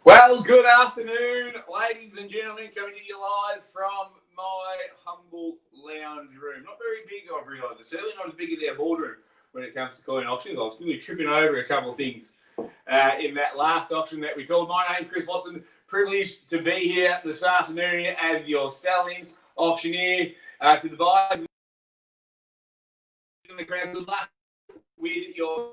Well, good afternoon, ladies and gentlemen, coming to you live from my humble lounge room. Not very big, I've realised. It's certainly not as big as our boardroom when it comes to calling auctions. I was really tripping over a couple of things in that last auction that we called. My name's Chris Watson. Privileged to be here this afternoon as your selling auctioneer. To the buyers in the crowd, good luck with your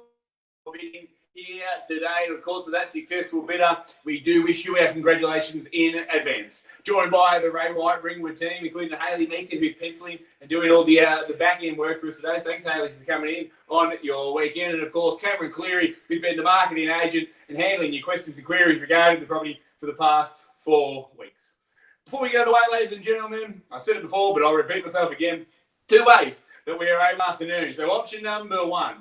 bidding here today. And of course, for that successful bidder, we do wish you our congratulations in advance. Joined by the Ray White Ringwood team, including Hayley Meakin, who's penciling and doing all the back end work for us today. Thanks, Hayley, for coming in on your weekend. And of course, Cameron Cleary, who's been the marketing agent and handling your questions and queries regarding the property for the past 4 weeks. Before we get away, ladies and gentlemen, I said it before, but I'll repeat myself again. 2 ways that we are able this afternoon. So option number 1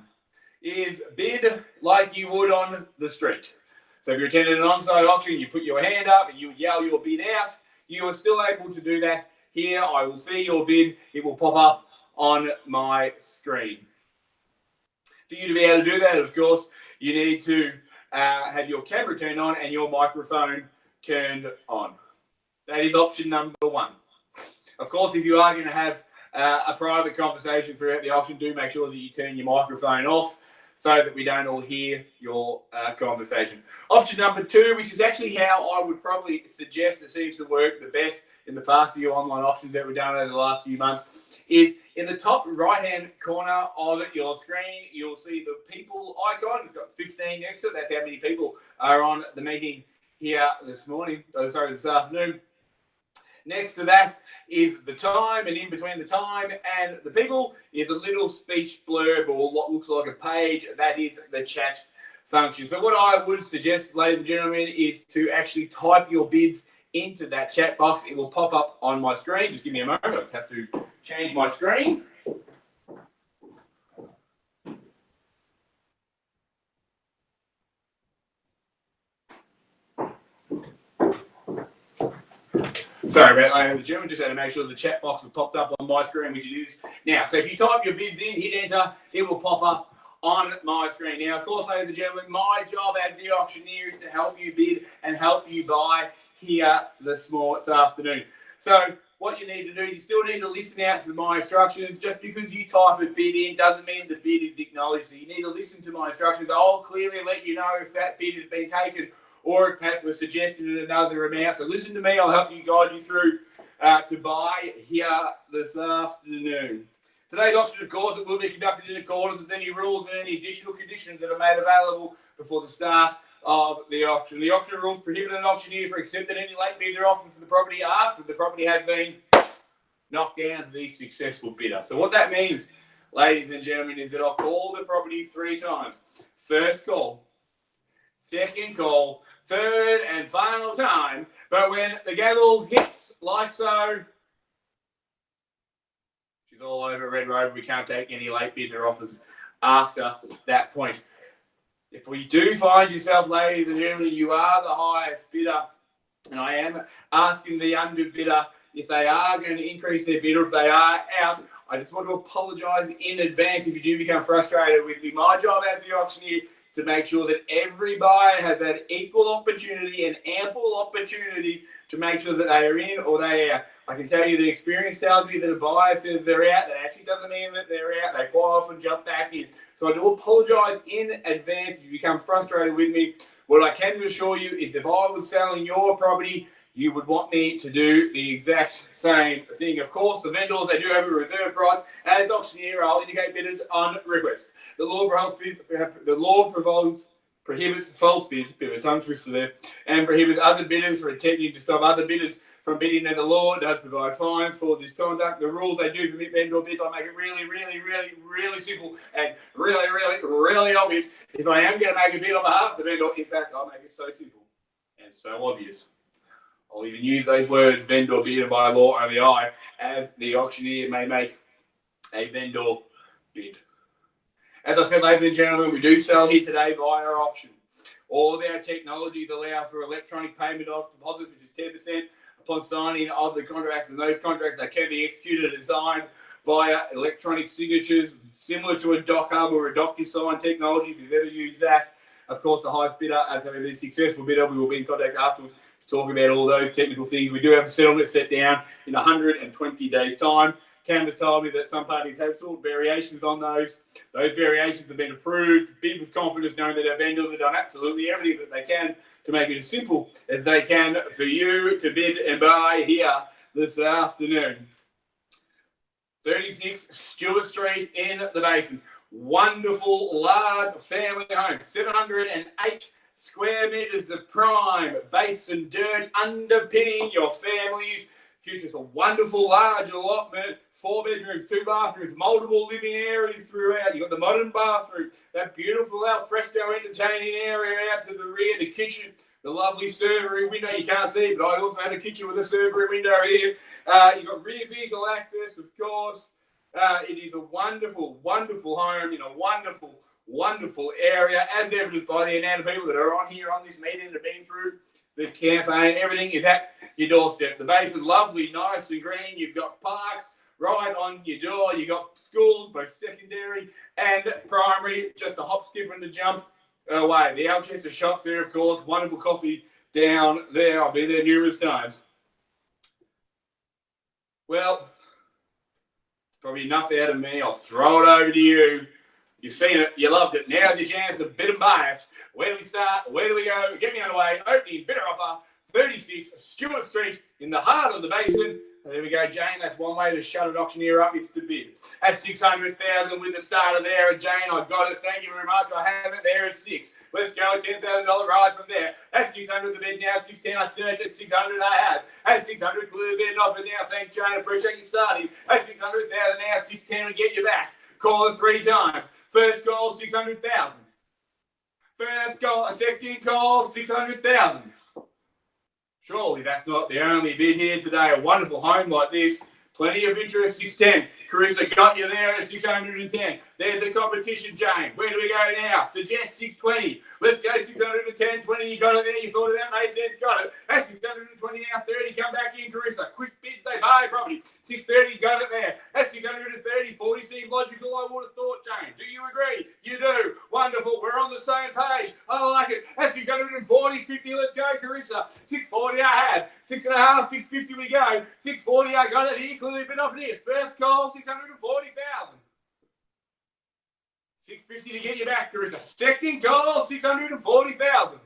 is bid like you would on the street. So if you're attending an on-site auction, you put your hand up and you yell your bid out, you are still able to do that here. I will see your bid. It will pop up on my screen. For you to be able to do that, of course, you need to have your camera turned on and your microphone turned on. That is option number 1. Of course, if you are going to have a private conversation throughout the auction, do make sure that you turn your microphone off so that we don't all hear your conversation. Option number 2, which is actually how I would probably suggest it seems to work the best in the past few online auctions that we've done over the last few months, is in the top right-hand corner of your screen, you'll see the people icon. It's got 15 next to it. That's how many people are on the meeting here this afternoon. Next to that is the time, and in between the time and the people is a little speech blurb or what looks like a page. That is the chat function. So what I would suggest, ladies and gentlemen, is to actually type your bids into that chat box. It will pop up on my screen. Just give me a moment. I just have to change my screen. Sorry about that, ladies and gentlemen. Just had to make sure the chat box was popped up on my screen, which it is now. So if you type your bids in, hit enter, it will pop up on my screen. Now, of course, ladies and gentlemen, my job as the auctioneer is to help you bid and help you buy here this afternoon. So what you need to do, you still need to listen out to my instructions. Just because you type a bid in doesn't mean the bid is acknowledged. So you need to listen to my instructions. I'll clearly let you know if that bid has been taken or perhaps was suggested at another amount. So listen to me, I'll help you guide you through to buy here this afternoon. Today's auction, of course, it will be conducted in accordance with any rules and any additional conditions that are made available before the start of the auction. The auction rules prohibit an auctioneer from accepting any late bids or offers for the property after the property has been knocked down to the successful bidder. So what that means, ladies and gentlemen, is that I'll call the property 3 times. First call, second call, third and final time, but when the gavel hits like so, she's all over Red Rover. We can't take any late bidder offers after that point. If we do find yourself, ladies and gentlemen, you are the highest bidder, and I am asking the underbidder if they are going to increase their bid or if they are out, I just want to apologise in advance if you do become frustrated with me. My job as the auctioneer to make sure that every buyer has that equal opportunity and ample opportunity to make sure that they are in or they are out. I can tell you the experience tells me that a buyer says they're out. That actually doesn't mean that they're out. They quite often jump back in. So I do apologise in advance if you become frustrated with me. What I can assure you is if I was selling your property, you would want me to do the exact same thing. Of course, the vendors, they do have a reserve price. As auctioneer, I'll indicate bidders on request. The law prohibits false bids, bit of a tongue twister there, and prohibits other bidders from attempting to stop other bidders from bidding, and the law does provide fines for this conduct. The rules, they do permit vendor bids. I make it really simple and really obvious. If I am going to make a bid on behalf of the vendor, in fact, I'll make it so simple and so obvious. I'll even use those words, vendor bid, and by law only I, as the auctioneer, may make a vendor bid. As I said, ladies and gentlemen, we do sell here today via auction. All of our technologies allow for electronic payment of deposits, which is 10% upon signing of the contracts, and those contracts that can be executed and signed via electronic signatures, similar to a DocHub or a DocuSign technology, if you've ever used that. Of course, the highest bidder, as the successful bidder, we will be in contact afterwards to talk about all those technical things. We do have a settlement set down in 120 days' time. Cam has told me that some parties have sought variations on those. Those variations have been approved. Bid with confidence, knowing that our vendors have done absolutely everything that they can to make it as simple as they can for you to bid and buy here this afternoon. 36 Stuart Street in the Basin. Wonderful, large family home. 708 square metres of prime basin dirt underpinning your family's future. It's a wonderful, large allotment. 4 bedrooms, 2 bathrooms, multiple living areas throughout. You've got the modern bathroom, that beautiful al fresco entertaining area out to the rear, the kitchen, the lovely servery window. You can't see, but I also have a kitchen with a servery window here. You've got rear vehicle access, of course. It is a wonderful, wonderful home in a wonderful, wonderful area, as evidenced by the amount of people that are on here on this meeting that have been through the campaign. Everything is at your doorstep. The Basin, lovely, nice and green. You've got parks right on your door. You've got schools, both secondary and primary, just a hop, skip and a jump away. The Alchester shops there, of course. Wonderful coffee down there. I've been there numerous times. Well, probably enough out of me. I'll throw it over to you. You've seen it. You loved it. Now's your chance to bid and buy it. Where do we start? Where do we go? Get me underway. Opening bidder offer, 36 Stuart Street in the heart of the Basin. There we go, Jane. That's one way to shut an auctioneer up, is to bid. At 600,000 with the starter there. Jane, I got it. Thank you very much. I have it there at 6. Let's go. $10,000 rise from there. At 600 the bid now. 610 I search. At 600 I have. At 600 clear the bid offer now. Thanks, Jane. Appreciate you starting. At 600,000 now. 610 will get you back. Call it 3 times. First call, 600,000. First call, second call, 600,000. Surely that's not the only bid here today. A wonderful home like this. Plenty of interest, 610. Carissa got you there at 610. There's the competition, Jane. Where do we go now? Suggest 620. Let's go 610, 20. You got it there. You thought of that, made sense. Got it. That's 620 now, 30. Come back in, Carissa. Quick bid, they buy property. 630, got it there. That's 630, 40. Seems logical, I would have thought, Jane. Do you agree? You do. Wonderful. We're on the same page. I like it. That's 640, 50. Let's go, Carissa. 640 I had. 6.5, 650 we go. 640 I got it here. Clearly been off here. First call, 640,000. 650 to get you back, Carissa. Second call, 640,000.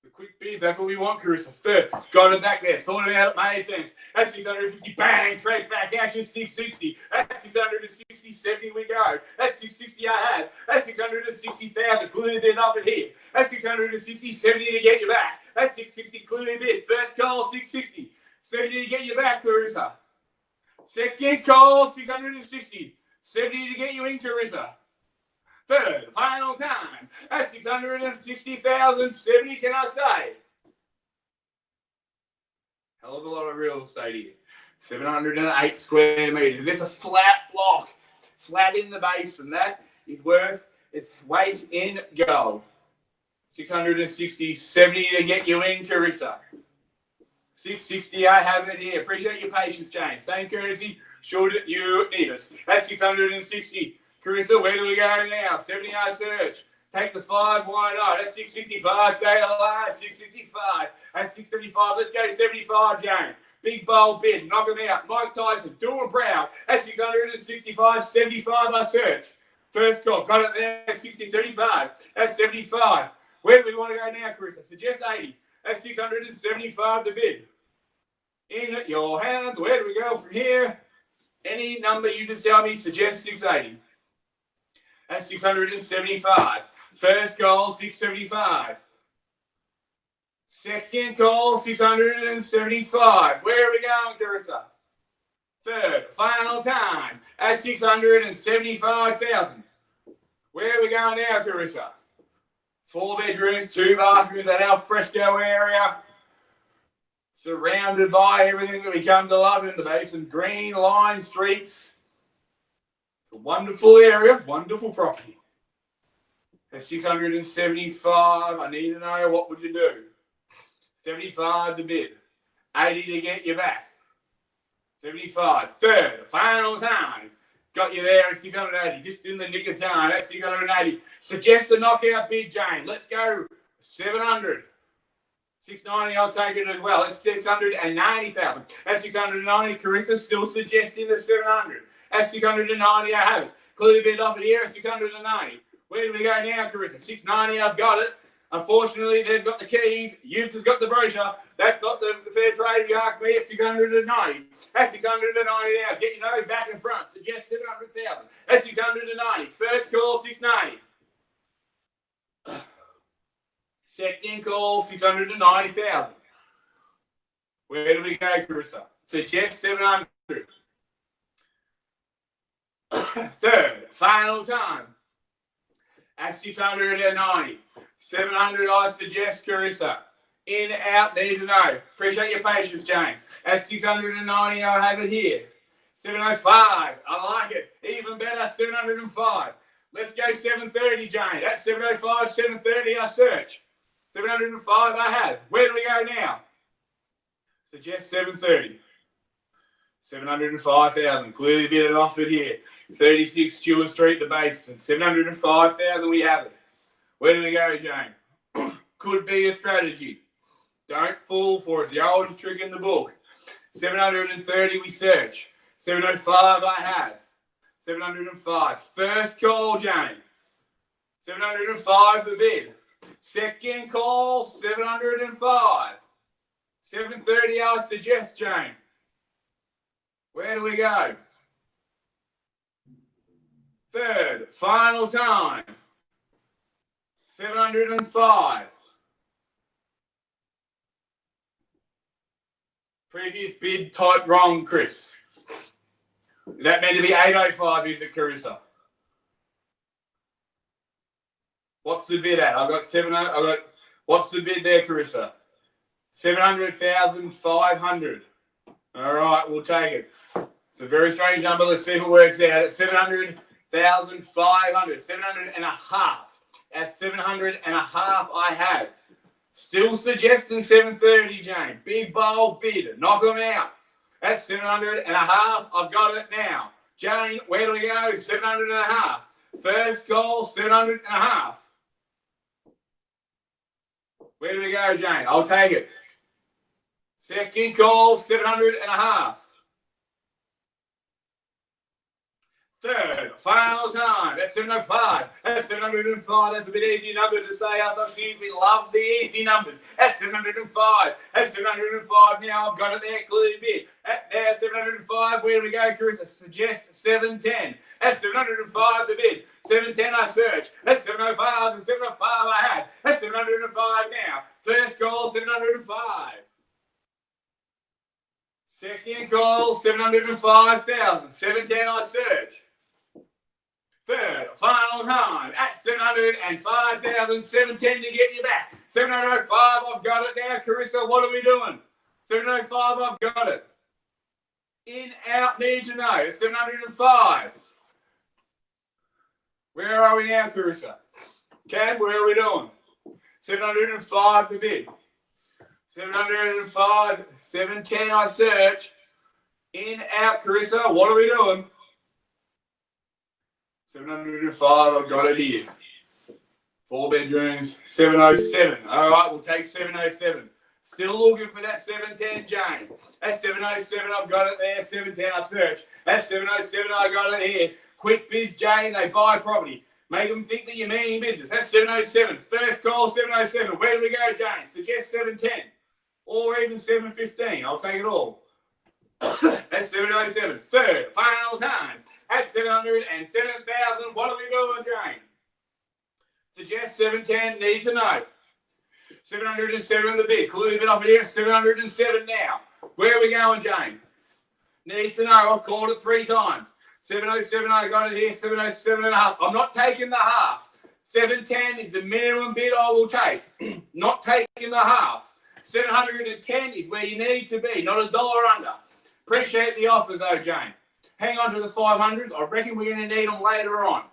The quick bid, that's what we want, Carissa. Third, got it back there. Thought about it, made sense. That's 650, bang, straight back, action, 660. That's 660, 70 we go. That's 660 I had. That's 660,000, clearly bid up in here. That's 660, 70 to get you back. That's 660, clearly bid. First call, 660. 70 to get you back, Carissa. Second call, 660. 70 to get you in, Carissa. Third, final time. At 660,000, 70 can I say? Hell of a lot of real estate here. 708 square metres. There's a flat block, flat in the Basin. That is worth its weight in gold. 660, 70 to get you in, Carissa. 660, I have it here. Appreciate your patience, Jane. Same courtesy, should you need it. That's 660. Carissa, where do we go now? 70 I search. Take the 5, why not? That's 665, stay alive. 665. That's 675. Let's go 75, Jane. Big bold bid, knock him out. Mike Tyson, doing proud. At 665, 75 I search. First call, got it there, 60, 35. That's 75. Where do we want to go now, Carissa? Suggest 80. That's 675 to bid. In your hands, where do we go from here? Any number you just tell me, suggest 680. That's 675. First call, 675. Second call, 675. Where are we going, Carissa? Third, final time, at 675,000. Where are we going now, Carissa? 4 bedrooms, 2 bathrooms, that al fresco area. Surrounded by everything that we come to love in the Basin. Green line streets. It's a wonderful area, wonderful property. At 675, I need to know, what would you do? 75 to bid. 80 to get you back. 75. Third, final time. Got you there at 680. Just in the nick of time. That's 680. Suggest a knockout bid, Jane. Let's go 700. 690, I'll take it as well. That's 690,000. That's 690. Carissa still suggesting the 700. That's 690. I have it. Clearly bid offered here at 690. Where do we go now, Carissa? 690. I've got it. Unfortunately, they've got the keys. You've just got the brochure. That's not the fair trade if you ask me. At 690. That's 690 now. Get your nose back in front. Suggest 700,000. That's 690. First call, 690. Second call, 690,000. Where do we go, Carissa? Suggest 700. Third, final time. At 690. 700, I suggest, Carissa. In, out, need to know. Appreciate your patience, Jane. At 690, I'll have it here. 705, I like it. Even better, 705. Let's go 730, Jane. At 705, 730, I search. 705, I have. Where do we go now? Suggest 730. 705,000. Clearly bid and offered here. 36 Stuart Street, the Basin. 705,000, we have it. Where do we go, Jane? Could be a strategy. Don't fall for it. The oldest trick in the book. 730, we search. 705, I have. 705. First call, Jane. 705, the bid. Second call, 705. 730, I suggest, Jane. Where do we go? Third, final time. 705. Previous bid type wrong, Chris. Is that meant to be 805, is it, Carissa? What's the bid at? What's the bid there, Carissa? 700,500. All right, we'll take it. It's a very strange number. Let's see if it works out. At 700,500. 700 and a half. At 700 and a half, I have. Still suggesting 730, Jane. Big bold bid. Knock them out. At 700 and a half, I've got it now. Jane, where do we go? 700 and a half. First call, 700 and a half. Where do we go, Jane? I'll take it. Second call, 700 and a half. Third, final time. That's 705. That's 705. That's a bit easy number to say. Us actually, we love the easy numbers. That's 705. That's 705. Now I've got it there, clearly bid. At there, 705. Where do we go, Carissa? Suggest 710. That's 705, the bid. 710, I search. That's 705. And 705, I had. That's 705 now. First call, 705. Second call, 705,000. 710, I search. Third, final time, at 705,000, 710 to get you back. 705, I've got it now. Carissa, what are we doing? 705, I've got it. In, out, need to know. 705. Where are we now, Carissa? Cam, where are we doing? 705 the bid. 705, 710, I search. In, out, Carissa, what are we doing? 705, I've got it here. 4 bedrooms, 707. All right, we'll take 707. Still looking for that 710, Jane. That's 707, I've got it there. 710, I search. That's 707, I got it here. Quick biz, Jane, they buy property. Make them think that you're meaning business. That's 707. First call, 707. Where do we go, Jane? Suggest 710. Or even 715. I'll take it all. That's 707. Third, final time. At 707,000. What are we doing, Jane? Suggest 710. Need to know. 707 the bid. Clearly bid off it here. 707 now. Where are we going, Jane? Need to know. I've called it 3 times. 707, I got it here. 707 and a half. I'm not taking the half. 710 is the minimum bid I will take. Not taking the half. 710 is where you need to be. Not $1 under. Appreciate the offer though, Jane. Hang on to the 500. I reckon we're going to need them later on.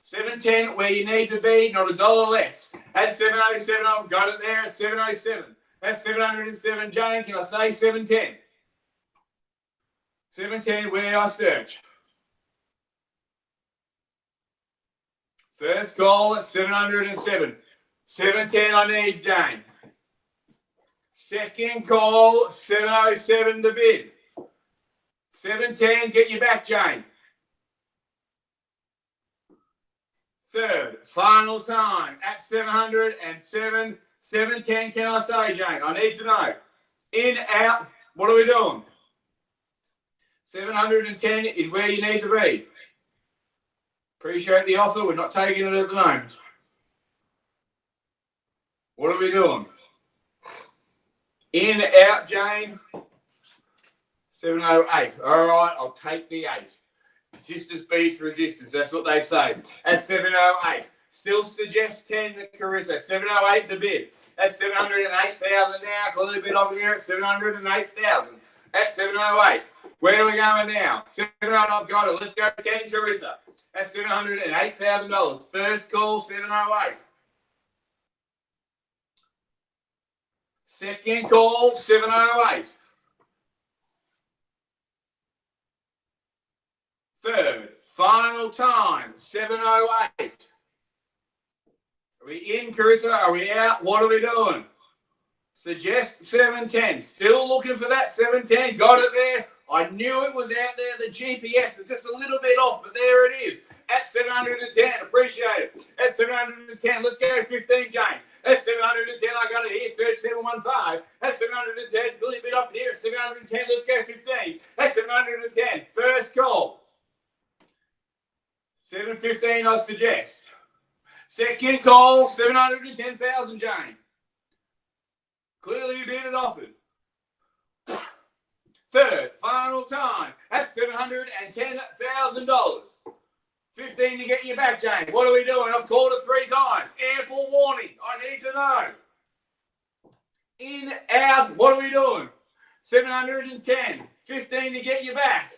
710 where you need to be. Not $1 less. At 707, I've got it there at 707. That's 707, Jane. Can I say 710? 710 where I search. First call at 707. 710 I need, Jane. Second call, 707 the bid. 710, get you back, Jane. Third, final time at 707. 710, can I say, Jane? I need to know. In, out, what are we doing? 710 is where you need to be. Appreciate the offer. We're not taking it at the moment. What are we doing? In, out, Jane. 708. All right, I'll take the 8. Resistance beats resistance. That's what they say. At 708. Still suggest 10, Carissa. 708 the bid. At 708,000 now. Clearly bid over here at 708,000. At 708. Where are we going now? 708, I've got it. Let's go 10, Carissa. At $708,000. First call, 708. Second call, 708. Third, final time, 708. Are we in, Carissa? Are we out? What are we doing? Suggest 710. Still looking for that 710. Got it there. I knew it was out there. The GPS was just a little bit off, but there it is. At 710. Appreciate it. At 710. Let's go 15, Jane. At 710, I got it here. Search 715. At 710. Really bit off here. At 710. Let's go 15. At 710. First call. 715, I suggest. Second call, 710,000, Jane. Clearly you bid it offered. Third, final time, at $710,000. 15 to get you back, Jane. What are we doing? I've called it 3 times. Ample warning. I need to know. In, out, what are we doing? 710. 15 to get you back.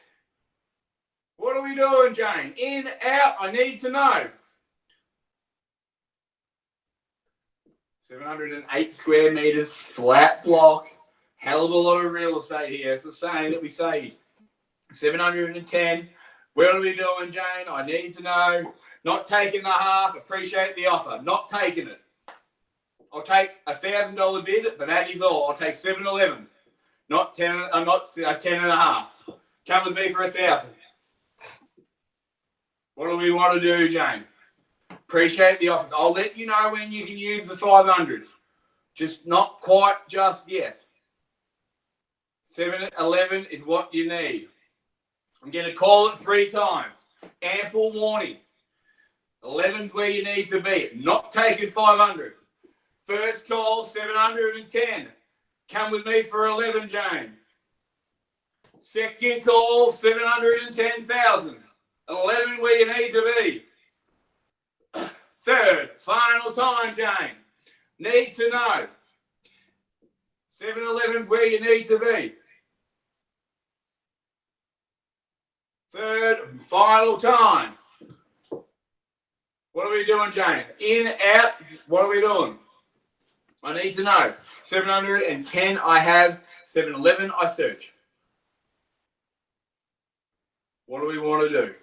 What are we doing, Jane? In, out, I need to know. 708 square meters, flat block, hell of a lot of real estate here. It's the same that we say. 710. What are we doing, Jane? I need to know. Not taking the half. Appreciate the offer. Not taking it. I'll take $1,000 bid, but that is all. I'll take 711. Not 10. I'm not 10 and a half. Come with me for 1,000. What do we want to do, Jane? Appreciate the offers. I'll let you know when you can use the 500s. Just not quite just yet. 711 is what you need. I'm going to call it 3 times. Ample warning. 11 where you need to be. Not taking 500. First call, 710. Come with me for 11, Jane. Second call, 710,000. 11 where you need to be. Third, final time, Jane. Need to know. 711 where you need to be. Third, final time. What are we doing, Jane? In, out, what are we doing? I need to know. 710 I have. 711 I search. What do we want to do?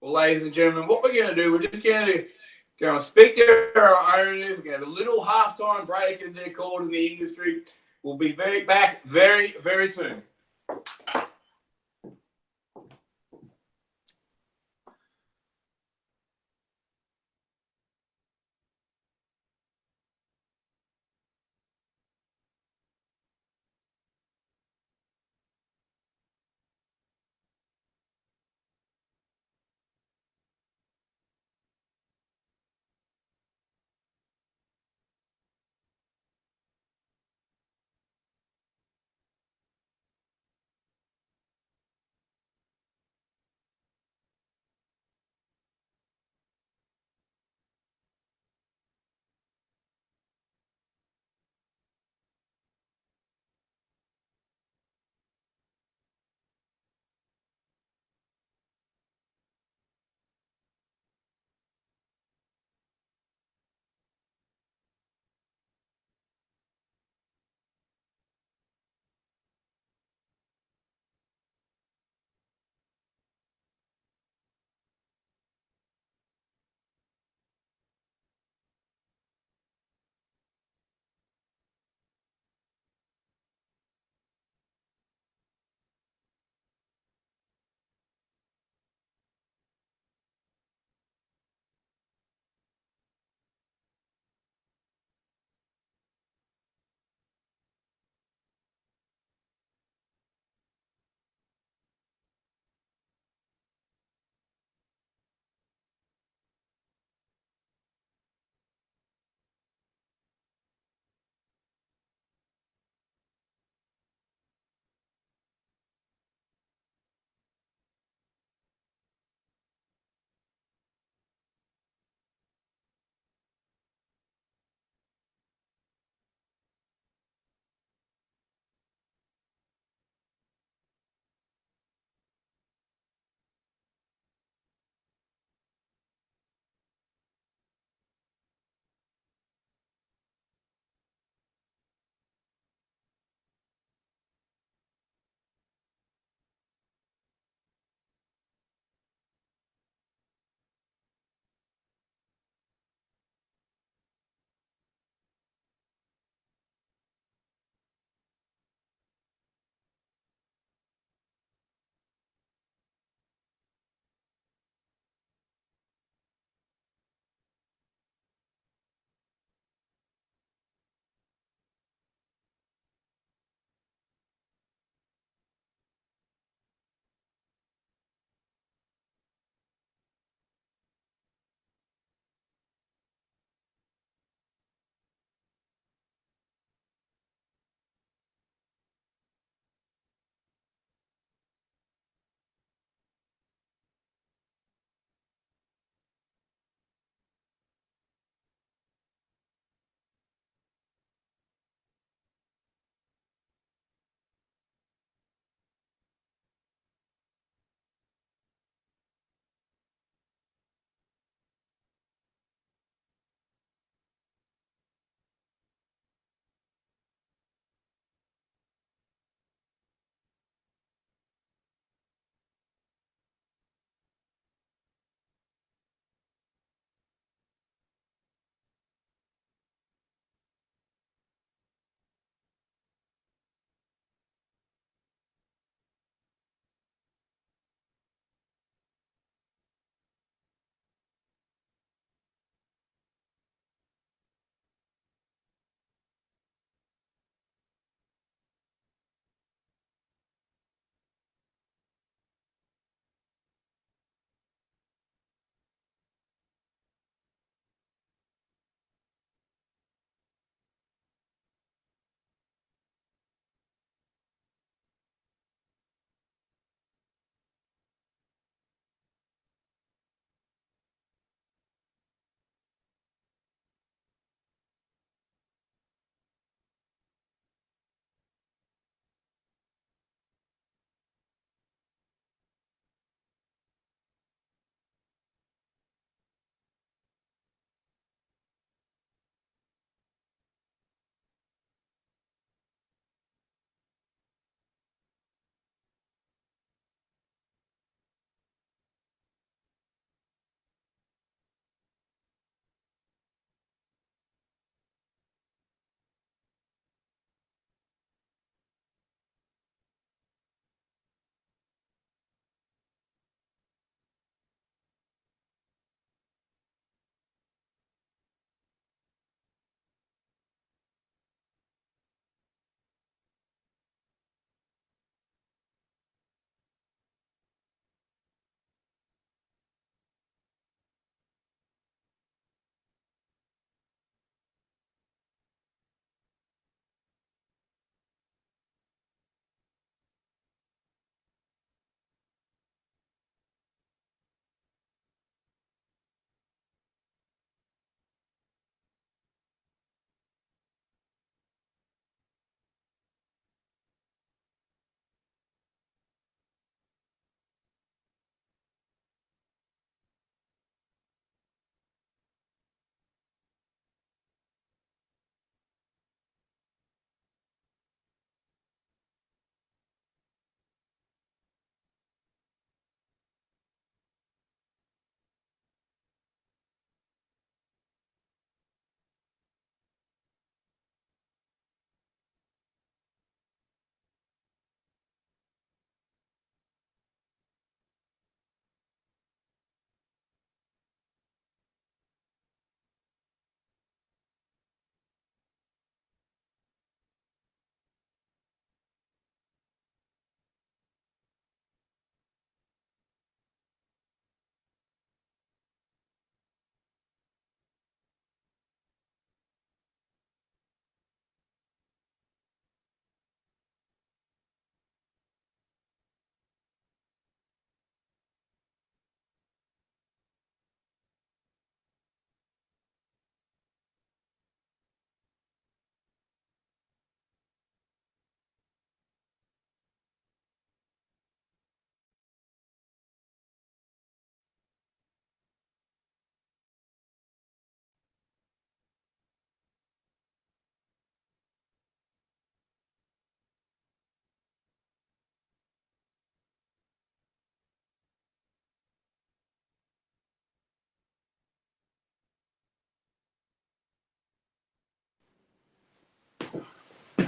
Well, ladies and gentlemen, what we're going to do, we're just going to go and speak to our owners. We're going to have a little halftime break, as they're called in the industry. We'll be back very, very soon.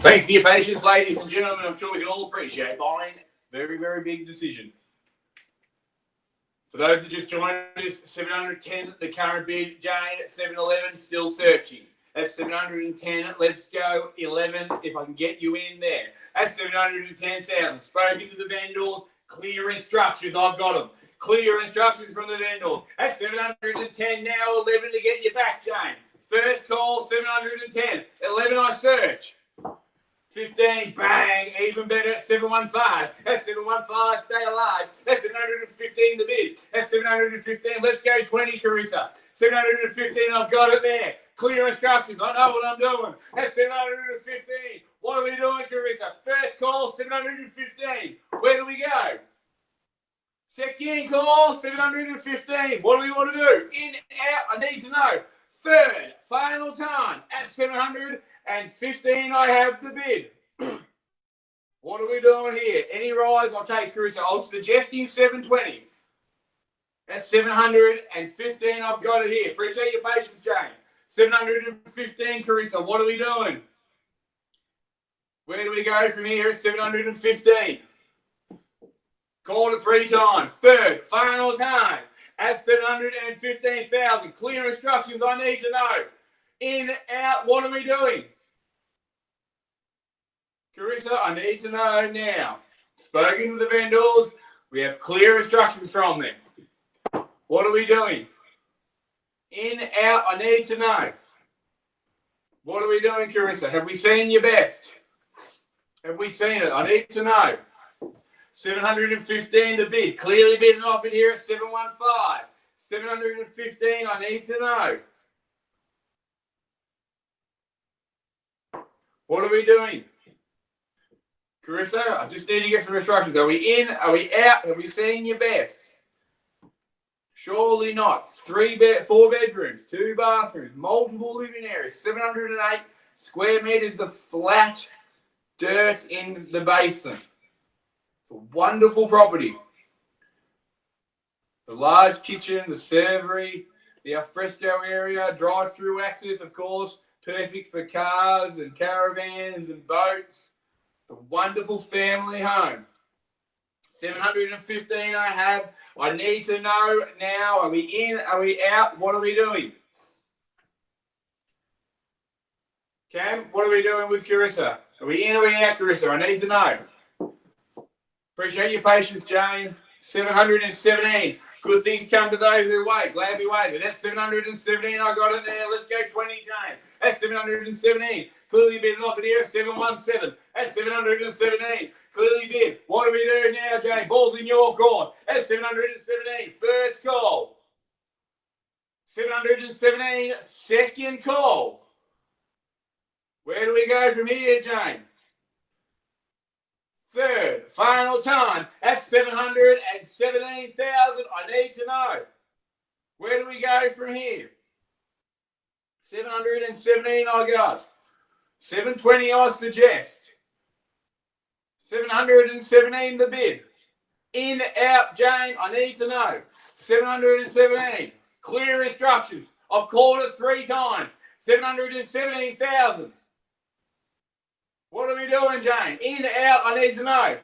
Thanks for your patience, ladies and gentlemen. I'm sure we can all appreciate buying. Very, very big decision. For those that just joined us, 710, the current bid. Jane at 711, still searching. That's 710. Let's go 11 if I can get you in there. That's 710,000. Spoken to the vendors. Clear instructions. I've got them. Clear instructions from the vendors. That's 710 now. 11 to get you back, Jane. First call, 710. 11 I search. 15, bang, even better, 715. That's 715, stay alive. That's 715 the bid. That's 715, let's go 20, Carissa. 715, I've got it there. Clear instructions, I know what I'm doing. That's 715. What are we doing, Carissa? First call, 715. Where do we go? Second call, 715. What do we want to do? In, out, I need to know. Third, final time, at 715, I have the bid. What are we doing here? Any rise, I'll take, Carissa. I'm suggesting 720. That's 715, I've got it here. Appreciate your patience, Jane. 715, Carissa, what are we doing? Where do we go from here at 715? Called it 3 times. Third, final time. At 715,000. Clear instructions I need to know. In, out, what are we doing? Carissa, I need to know now. Spoken to the vendors. We have clear instructions from them. What are we doing? In, out, I need to know. What are we doing, Carissa? Have we seen your best? Have we seen it? I need to know. 715 the bid. Clearly bidding off it here at 715. 715, I need to know. What are we doing? Carissa, I just need to get some instructions. Are we in? Are we out? Have we seen your best? Surely not. 4 bedrooms, 2 bathrooms, multiple living areas, 708 square meters of flat dirt in the basin. It's a wonderful property. The large kitchen, the servery, the alfresco area, drive-through access, of course, perfect for cars and caravans and boats. It's a wonderful family home. 715 I have. I need to know now, are we in, are we out, what are we doing? Cam, what are we doing with Carissa? Are we in, are we out, Carissa? I need to know. Appreciate your patience, Jane. 717. Good things come to those who wait. Glad we waited. That's 717. I got it there. Let's go 20, Jane. That's 717. Clearly bidding off it here at 717. That's 717. Clearly bid. What do we do now, Jane? Ball's in your court. That's 717. First call. 717. Second call. Where do we go from here, Jane? Third, final time. That's 717,000. I need to know. Where do we go from here? 717 I got. 720 I suggest. 717 the bid. In, out, Jane, I need to know. 717. Clear instructions. I've called it 3 times. 717,000. What are we doing, Jane? In, out, I need to know.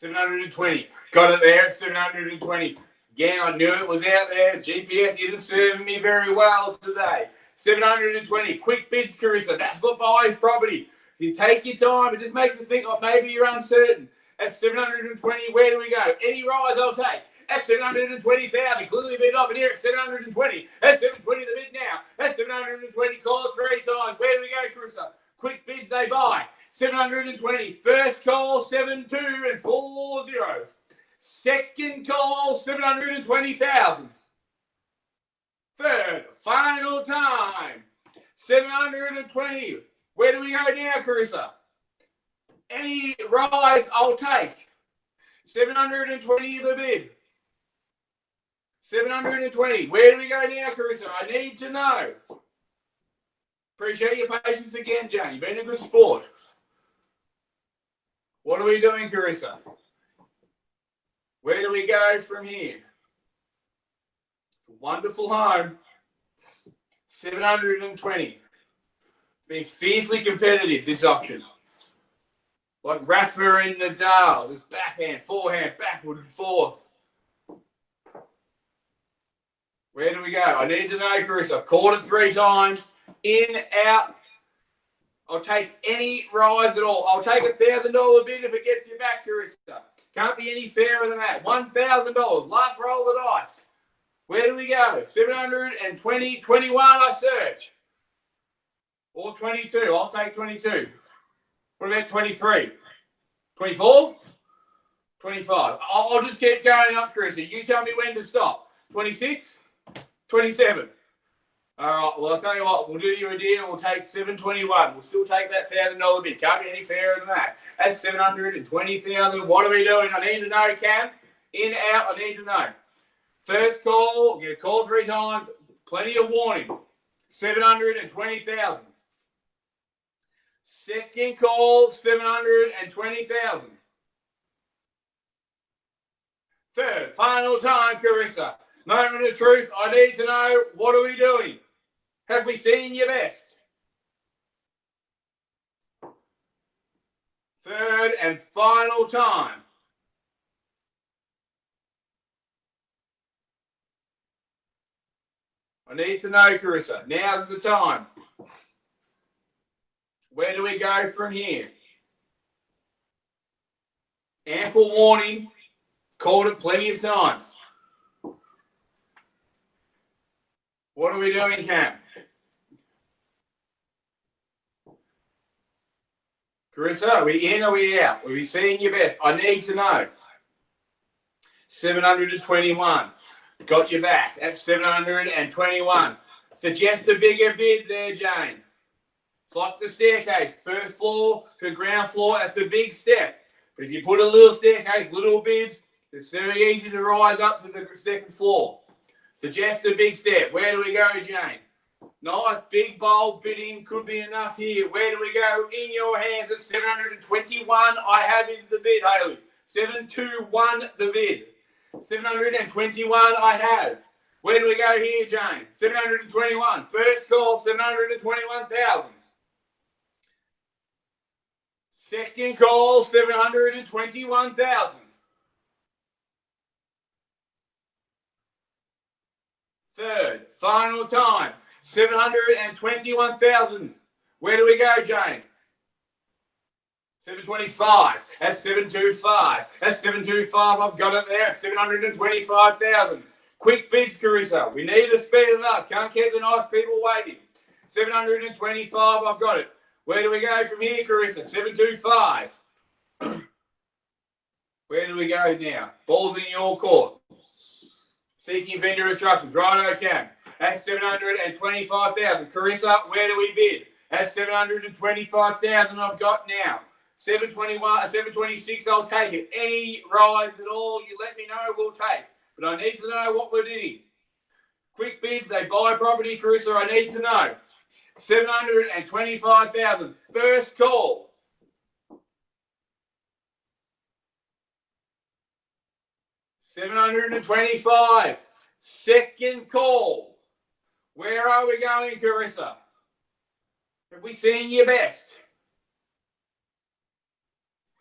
$720. Got it there, $720. Again, I knew it was out there. GPS isn't serving me very well today. 720. Quick bids, Carissa. That's what buys property. If you take your time, it just makes you think, oh, maybe you're uncertain. At 720, where do we go? Any rise I'll take. That's 720,000. Clearly bid off in here at 720. That's 720 the bid now. That's 720. Call it 3 times. Where do we go, Carissa? Quick bids they buy. 720. First call, 72 and 4 zeros. Second call, 720,000. Third, final time, 720. Where do we go now, Carissa? Any rise I'll take. 720 the bid. 720. Where do we go now, Carissa? I need to know. Appreciate your patience again, Jane. You've been a good sport. What are we doing, Carissa? Where do we go from here? It's a wonderful home. 720. It's been fiercely competitive, this auction. Like Rafa and Nadal, just backhand, forehand, backward and forth. Where do we go? I need to know, Chris. I've called it 3 times. In, out. I'll take any rise at all. I'll take $1,000 bid if it gets you back, Carissa. Can't be any fairer than that. $1,000. Last roll of the dice. Where do we go? 720, 21, I search. Or 22. I'll take 22. What about 23? 24? 25. I'll just keep going up, Carissa. You tell me when to stop. 26? 27. All right, well, I'll tell you what, we'll do you a deal. We'll take 721. We'll still take that $1,000 bid. Can't be any fairer than that. That's 720,000. What are we doing? I need to know, Cam. In, out, I need to know. First call, you call 3 times. Plenty of warning. 720,000. Second call, 720,000. Third, final time, Carissa. Moment of truth, I need to know, what are we doing? Have we seen your best? Third and final time. I need to know, Carissa. Now's the time. Where do we go from here? Ample warning. Called it plenty of times. What are we doing, Cam? Carissa, are we in or are we out? Are we seeing your best? I need to know. 721. Got your back. That's 721. Suggest a bigger bid there, Jane. It's like the staircase. First floor to ground floor, that's a big step. But if you put a little staircase, little bids, it's very easy to rise up to the second floor. Suggest a big step. Where do we go, Jane? Nice, big, bold bidding. Could be enough here. Where do we go? In your hands at 721. I have is the bid, Haley. 721, the bid. 721, I have. Where do we go here, Jane? 721. First call, 721,000. Second call, 721,000. Third, final time, 721,000. Where do we go, Jane? 725. That's 725. That's 725. I've got it there. 725,000. Quick bids, Carissa. We need to speed it up. Can't keep the nice people waiting. 725. I've got it. Where do we go from here, Carissa? 725. Where do we go now? Ball's in your court. Seeking vendor instructions. Right, okay. That's 725,000. Carissa, where do we bid? That's 725,000 I've got now. 721, 726, I'll take it. Any rise at all, you let me know, we'll take. But I need to know what we're doing. Quick bids, they buy property, Carissa, I need to know. 725,000. First call. $725. Second call. Where are we going, Carissa? Have we seen your best?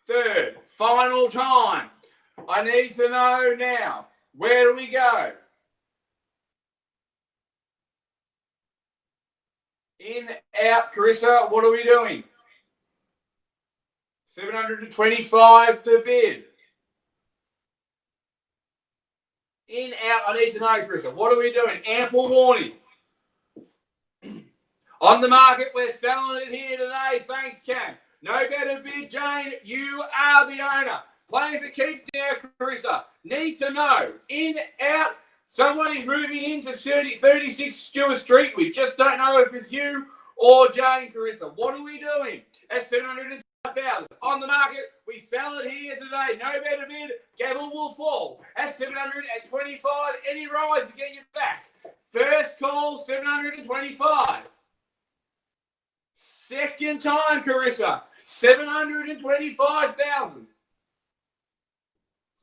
Third, final time. I need to know now. Where do we go? In, out, Carissa, what are we doing? 725 the bid. In, out, I need to know, Carissa. What are we doing? Ample warning. On the market, we're selling it here today. Thanks, Cam. No better bid, Jane. You are the owner. Playing for keeps now, Carissa. Need to know. In, out. Somebody's moving into 36 Stuart Street. We just don't know if it's you or Jane, Carissa. What are we doing? That's 705,000. On the market, we sell it here today. No better bid. Gavel will fall. At 725. Any rise to get you back. First call, 725. Second time, Carissa. 725,000.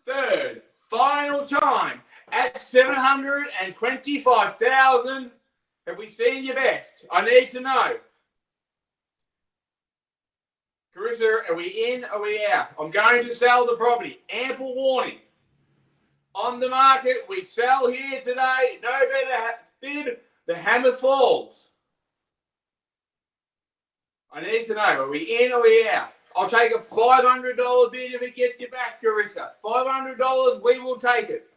Third, final time at 725,000. Have we seen your best? I need to know. Carissa, are we in? Are we out? I'm going to sell the property. Ample warning. On the market, we sell here today. No better bid. The hammer falls. I need to know. Are we in or are we out? I'll take a $500 bid if it gets you back, Carissa. $500, we will take it.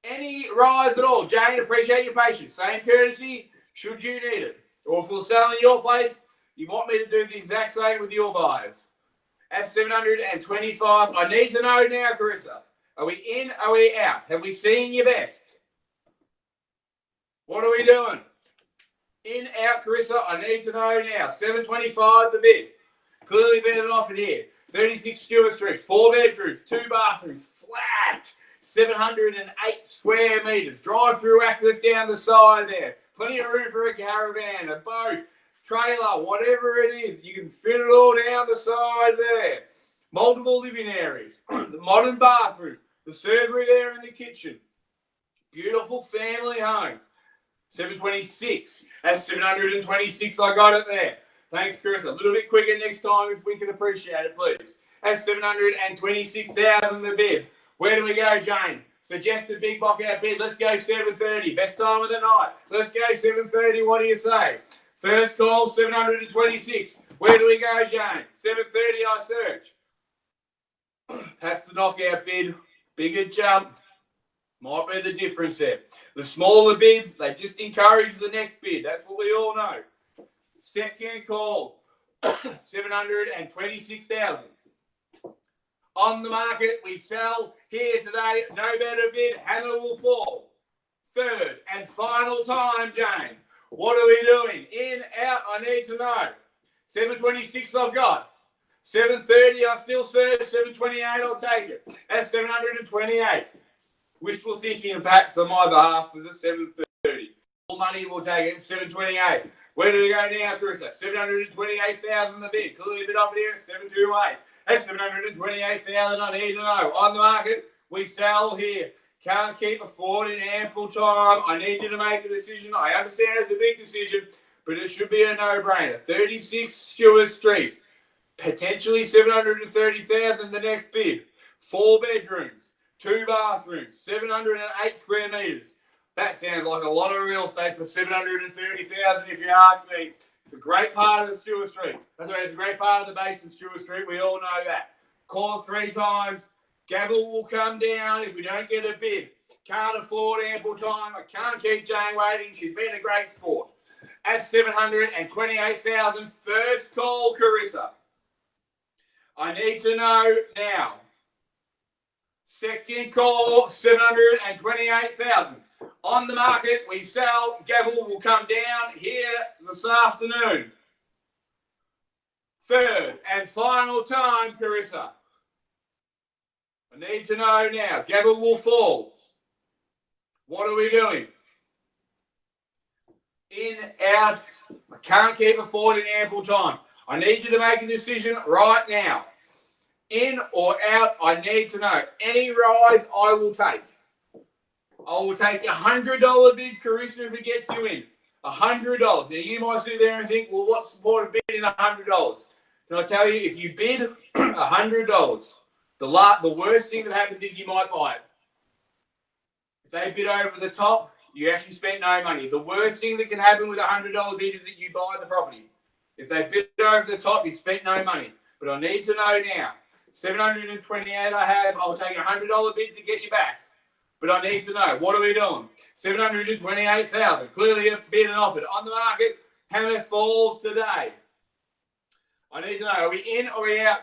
Any rise at all? Jane, appreciate your patience. Same courtesy, should you need it. Or if we're selling your place, you want me to do the exact same with your buyers. At $725, I need to know now, Carissa. Are we in? Are we out? Have we seen your best? What are we doing? In, out, Carissa, I need to know now. $725 the bid. Clearly better offered here. 36 Stuart Street, 4 bedrooms, 2 bathrooms, flat. 708 square metres. Drive-through access down the side there. Plenty of room for a caravan, a boat, trailer, whatever it is. You can fit it all down the side there. Multiple living areas. The modern bathroom. The servery there in the kitchen. Beautiful family home. 726. That's 726. I got it there. Thanks, Chris. A little bit quicker next time if we can appreciate it, please. That's 726,000 the bid. Where do we go, Jane? Suggest a big box out bid. Let's go 730. Best time of the night. Let's go 730. What do you say? First call, 726. Where do we go, Jane? 730, I search. That's the knockout bid. Bigger jump. Might be the difference there. The smaller bids, they just encourage the next bid. That's what we all know. Second call, 726,000. On the market, we sell here today. No better bid. Hammer will fall. Third and final time, Jane. What are we doing? In, out, I need to know. 726 I've got. 730 I still search. 728 I'll take it. That's 728. Wishful thinking perhaps on my behalf for the 730. All money will take it. 728. Where do we go now, Carissa? 728,000 the bid. Clearly a bit up here. 728. That's 728,000 I need to know. On the market, we sell here. Can't keep affording ample time. I need you to make a decision. I understand it's a big decision, but it should be a no-brainer. 36 Stuart Street. Potentially 730,000 the next bid. 4 bedrooms, 2 bathrooms, 708 square metres. That sounds like a lot of real estate for 730,000 if you ask me. It's a great part of the Stuart Street. That's right, it's a great part of the Basin, Stuart Street. We all know that. Call 3 times. Gavel will come down if we don't get a bid. Can't afford ample time. I can't keep Jane waiting. She's been a great sport. At 728,000, first call, Carissa. I need to know now. Second call, 728,000. On the market, we sell. Gavel will come down here this afternoon. Third and final time, Carissa. I need to know now. Gavel will fall. What are we doing? In, out. I can't keep affording ample time. I need you to make a decision right now. In or out, I need to know. Any rise, I will take. I will take a $100 bid, Carissa, if it gets you in. $100. Now, you might sit there and think, well, what's the point of bidding $100? Can I tell you, if you bid $100, the worst thing that happens is you might buy it. If they bid over the top, you actually spent no money. The worst thing that can happen with a $100 bid is that you buy the property. If they bid over the top, you spent no money. But I need to know now. 728 I have. I'll take a $100 bid to get you back. But I need to know. What are we doing? 728,000. Clearly a bid and offered. On the market, hammer falls today. I need to know. Are we in or are we out?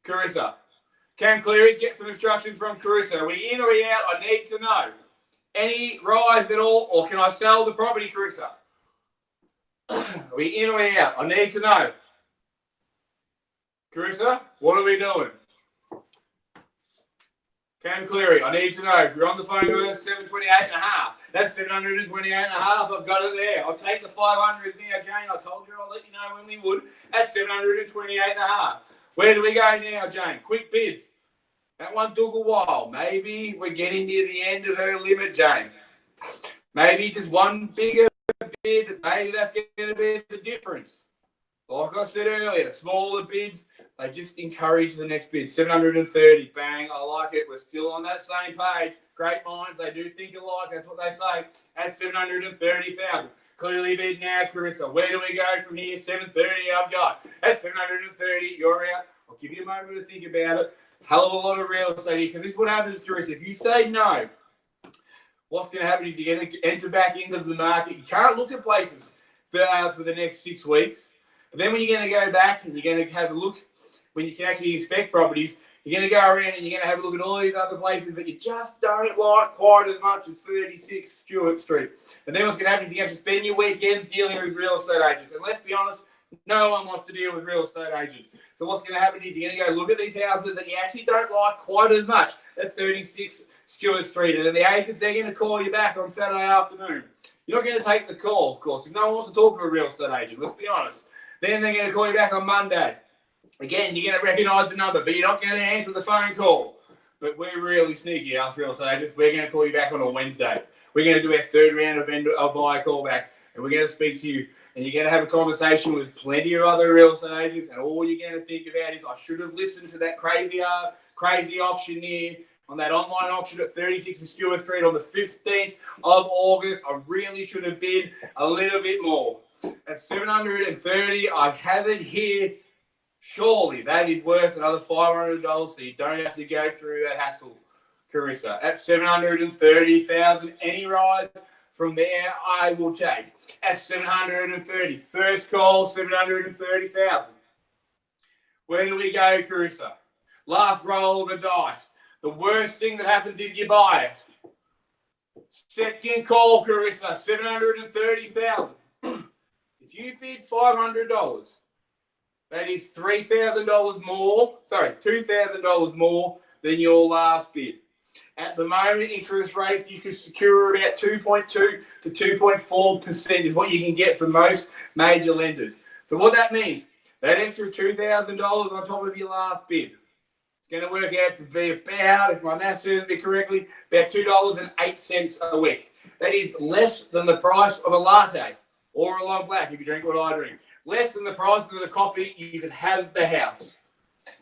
Carissa. Cam Cleary, get some instructions from Carissa. Are we in or are we out? I need to know. Any rise at all, or can I sell the property, Carissa? Are we in or are we out? I need to know. Carissa, what are we doing? Cam Cleary, I need to know. If you're on the phone with us, 728.5. That's 728.5. I've got it there. I'll take the 500 now, Jane. I told you I'll let you know when we would. That's 728.5. Where do we go now, Jane? Quick bids. That one took a while. Maybe we're getting near the end of her limit, Jane. Maybe just one bigger bid, maybe that's going to be the difference. Like I said earlier, smaller bids, they just encourage the next bid. 730, bang, I like it. We're still on that same page. Great minds, they do think alike, that's what they say. At 730,000. Clearly bid now, Carissa. Where do we go from here? 730 I've got. At 730, you're out. I'll give you a moment to think about it. Hell of a lot of real estate here, because this is what happens, Carissa. If you say no, what's going to happen is you're going to enter back into the market. You can't look at places for the next 6 weeks. But then when you're going to go back and you're going to have a look, when you can actually inspect properties, you're going to go around and you're going to have a look at all these other places that you just don't like quite as much as 36 Stuart Street. And then what's going to happen is you have to spend your weekends dealing with real estate agents. And let's be honest, no one wants to deal with real estate agents. So what's going to happen is you're going to go look at these houses that you actually don't like quite as much at 36 Stuart Street. And then the agents, they're going to call you back on Saturday afternoon. You're not going to take the call, of course, because no one wants to talk to a real estate agent, let's be honest. Then they're going to call you back on Monday. Again, you're going to recognise the number, but you're not going to answer the phone call. But we're really sneaky, us real estate agents. We're going to call you back on a Wednesday. We're going to do our third round of buyer callbacks, and we're going to speak to you. And you're going to have a conversation with plenty of other real estate agents, and all you're going to think about is, I should have listened to that crazy auctioneer on that online auction at 36 Stuart Street on the 15th of August. I really should have bid a little bit more. At 730, I have it here. Surely that is worth another $500, so you don't have to go through that hassle, Carissa. At 730,000, any rise from there, I will take. At 730, first call, 730,000. Where do we go, Carissa? Last roll of the dice. The worst thing that happens is you buy it. Second call, Carissa, 730,000. If you bid $500, that is $3,000 more, sorry, $2,000 more than your last bid. At the moment, interest rates, you can secure about 2.2 to 2.4% is what you can get from most major lenders. So what that means, that extra $2,000 on top of your last bid, it's going to work out to be about, if my math serves me correctly, about $2.08 a week. That is less than the price of a latte or a long black if you drink what I drink. Less than the price of the coffee you can have the house.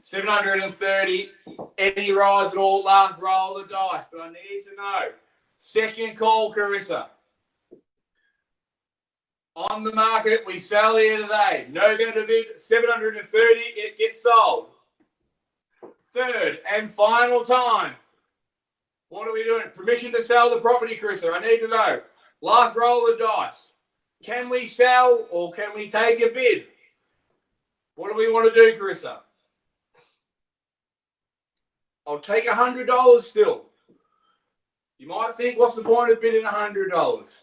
730, any rise at all, last roll of the dice. But I need to know. Second call, Carissa. On the market, we sell here today. No better bid, 730, it gets sold. Third and final time. What are we doing? Permission to sell the property, Carissa. I need to know. Last roll of the dice. Can we sell or can we take a bid? What do we want to do, Carissa? I'll take $100 still. You might think, what's the point of bidding $100?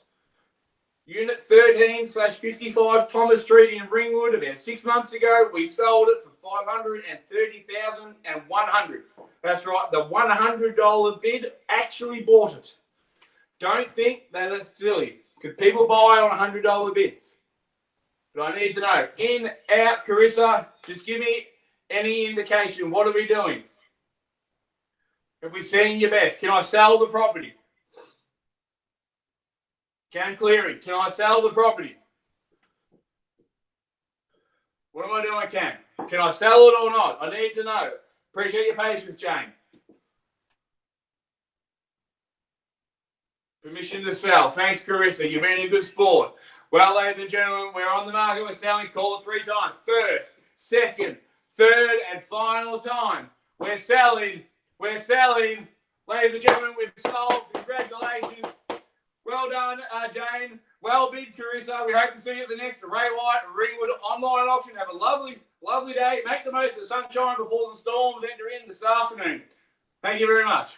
Unit 13/55 Thomas Street in Ringwood, about 6 months ago, we sold it for $530,100. That's right, the $100 bid actually bought it. Don't think that it's silly, because people buy on $100 bids. But I need to know, in, out, Carissa, just give me any indication. What are we doing? Have we seen your best? Can I sell the property? Can Cleary, can I sell the property? What am I doing, Cam? Can I sell it or not? I need to know. Appreciate your patience, Jane. Permission to sell. Thanks, Carissa. You've been a good sport. Well, ladies and gentlemen, we're on the market. We're selling. Call it 3 times. First, second, third, and final time. We're selling. We're selling. Ladies and gentlemen, we've sold. Congratulations. Well done, Jane. Well bid, Carissa. We hope to see you at the next Ray White Ringwood online auction. Have a lovely, lovely day. Make the most of the sunshine before the storms enter in this afternoon. Thank you very much.